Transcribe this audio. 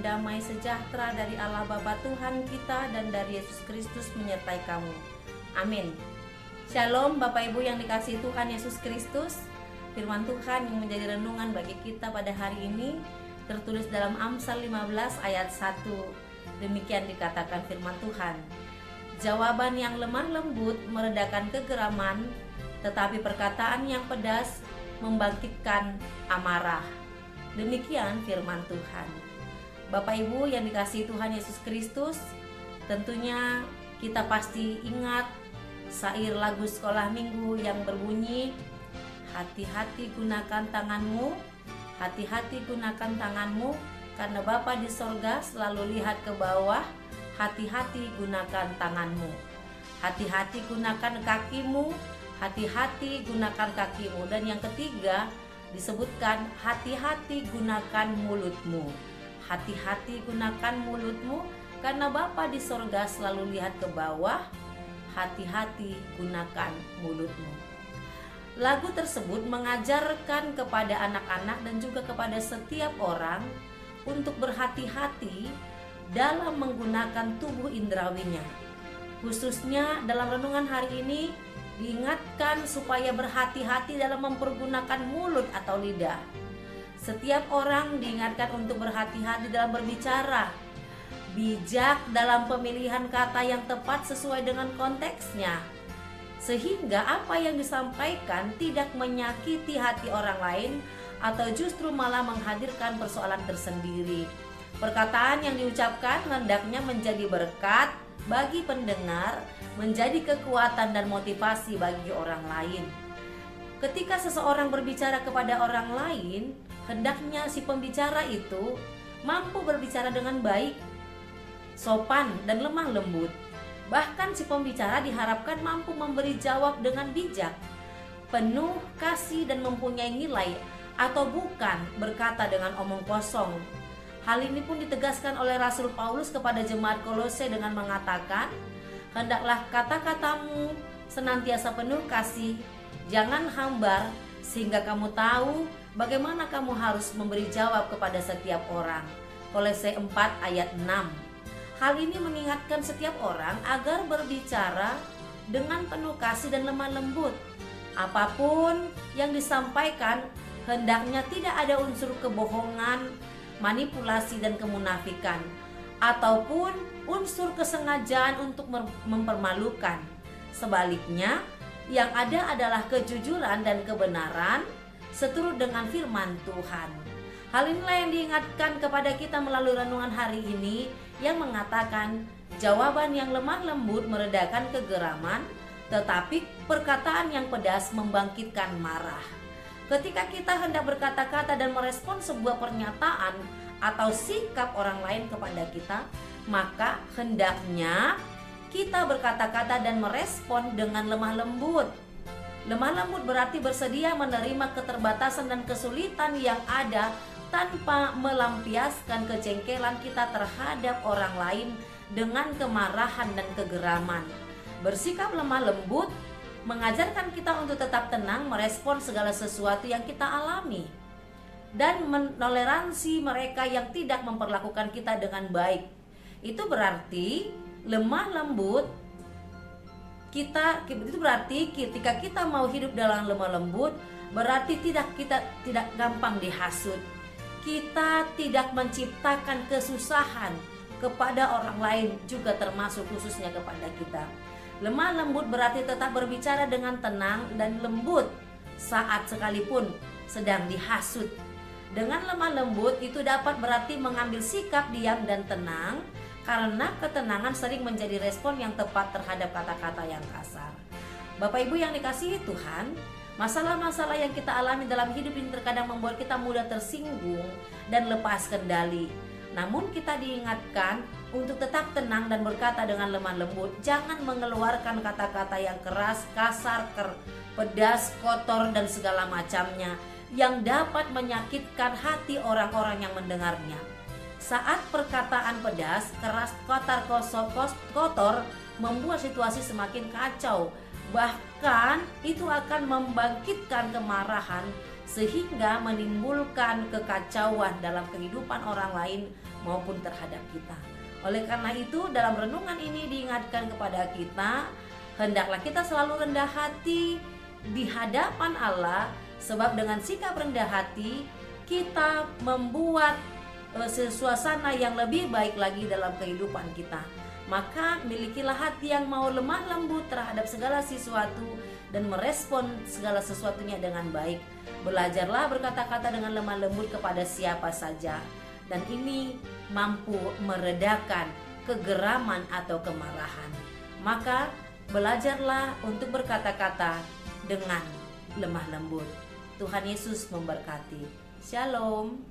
damai sejahtera dari Allah Bapa Tuhan kita dan dari Yesus Kristus menyertai kamu. Amin. Shalom Bapak Ibu yang dikasihi Tuhan Yesus Kristus. Firman Tuhan yang menjadi renungan bagi kita pada hari ini tertulis dalam Amsal 15 ayat 1. Demikian dikatakan firman Tuhan. Jawaban yang lemah lembut meredakan kegeraman, tetapi perkataan yang pedas membangkitkan amarah. Demikian firman Tuhan. Bapak Ibu yang dikasihi Tuhan Yesus Kristus, tentunya kita pasti ingat syair lagu sekolah minggu yang berbunyi, hati-hati gunakan tanganmu, hati-hati gunakan tanganmu, karena Bapa di sorga selalu lihat ke bawah. Hati-hati gunakan tanganmu, hati-hati gunakan kakimu, hati-hati gunakan kakimu. Dan yang ketiga disebutkan hati-hati gunakan mulutmu, hati-hati gunakan mulutmu, karena Bapa di sorga selalu lihat ke bawah. Hati-hati gunakan mulutmu. Lagu tersebut mengajarkan kepada anak-anak dan juga kepada setiap orang untuk berhati-hati dalam menggunakan tubuh indrawinya. Khususnya dalam renungan hari ini diingatkan supaya berhati-hati dalam mempergunakan mulut atau lidah. Setiap orang diingatkan untuk berhati-hati dalam berbicara, bijak dalam pemilihan kata yang tepat sesuai dengan konteksnya, sehingga apa yang disampaikan tidak menyakiti hati orang lain atau justru malah menghadirkan persoalan tersendiri. Perkataan yang diucapkan hendaknya menjadi berkat bagi pendengar, menjadi kekuatan dan motivasi bagi orang lain. Ketika seseorang berbicara kepada orang lain, hendaknya si pembicara itu mampu berbicara dengan baik, sopan dan lemah lembut. Bahkan si pembicara diharapkan mampu memberi jawab dengan bijak, penuh kasih dan mempunyai nilai, atau bukan berkata dengan omong kosong. Hal ini pun ditegaskan oleh Rasul Paulus kepada jemaat Kolose dengan mengatakan, hendaklah kata-katamu senantiasa penuh kasih, jangan hambar, sehingga kamu tahu bagaimana kamu harus memberi jawab kepada setiap orang. Kolose 4 ayat 6. Hal ini mengingatkan setiap orang agar berbicara dengan penuh kasih dan lemah lembut. Apapun yang disampaikan hendaknya tidak ada unsur kebohongan, manipulasi dan kemunafikan, ataupun unsur kesengajaan untuk mempermalukan. Sebaliknya, yang ada adalah kejujuran dan kebenaran seturut dengan firman Tuhan. Hal inilah yang diingatkan kepada kita melalui renungan hari ini yang mengatakan jawaban yang lemah lembut meredakan kegeraman, tetapi perkataan yang pedas membangkitkan marah. Ketika kita hendak berkata-kata dan merespon sebuah pernyataan atau sikap orang lain kepada kita, maka hendaknya kita berkata-kata dan merespon dengan lemah lembut. Lemah lembut berarti bersedia menerima keterbatasan dan kesulitan yang ada tanpa melampiaskan kejengkelan kita terhadap orang lain dengan kemarahan dan kegeraman. Bersikap lemah lembut mengajarkan kita untuk tetap tenang merespon segala sesuatu yang kita alami dan menoleransi mereka yang tidak memperlakukan kita dengan baik. Itu berarti lemah lembut itu berarti ketika kita mau hidup dalam lemah lembut, berarti kita tidak gampang dihasut. Kita tidak menciptakan kesusahan kepada orang lain, juga termasuk khususnya kepada kita. Lemah lembut berarti tetap berbicara dengan tenang dan lembut saat sekalipun sedang dihasut. Dengan lemah lembut itu dapat berarti mengambil sikap diam dan tenang, karena ketenangan sering menjadi respon yang tepat terhadap kata-kata yang kasar. Bapak Ibu yang dikasihi Tuhan, masalah-masalah yang kita alami dalam hidup ini terkadang membuat kita mudah tersinggung dan lepas kendali. Namun kita diingatkan untuk tetap tenang dan berkata dengan lemah lembut. Jangan mengeluarkan kata-kata yang keras, kasar, pedas, kotor dan segala macamnya yang dapat menyakitkan hati orang-orang yang mendengarnya. Saat perkataan pedas, keras, kotor membuat situasi semakin kacau. Bahkan itu akan membangkitkan kemarahan sehingga menimbulkan kekacauan dalam kehidupan orang lain maupun terhadap kita. Oleh karena itu, dalam renungan ini diingatkan kepada kita, hendaklah kita selalu rendah hati di hadapan Allah, sebab dengan sikap rendah hati kita membuat suasana yang lebih baik lagi dalam kehidupan kita. Maka milikilah hati yang mau lemah lembut terhadap segala sesuatu dan merespon segala sesuatunya dengan baik. Belajarlah berkata-kata dengan lemah lembut kepada siapa saja, dan ini mampu meredakan kegeraman atau kemarahan. Maka belajarlah untuk berkata-kata dengan lemah lembut. Tuhan Yesus memberkati. Shalom.